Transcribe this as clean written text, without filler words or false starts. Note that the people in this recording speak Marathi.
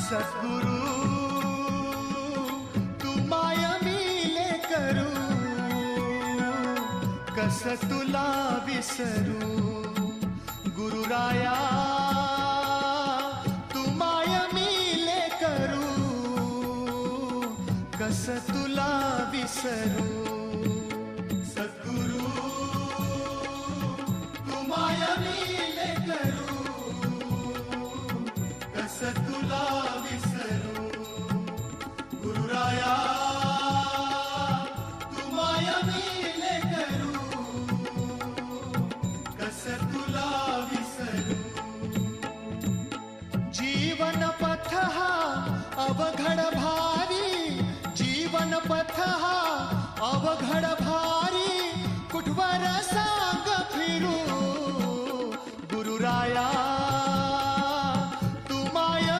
सद्गुरु तू माय मिले करू, कस तुला विसरू. गुरुराया तू माय मिले करू, कस तुला विसरू. सद्गुरु तू माय मिले करू, कस तुला विसरू. गुरुराया तू माय मिले करू, कस तुला विसरू. जीवन पथ हा अवघड भारी, जीवन पथ हा अवघड भारी.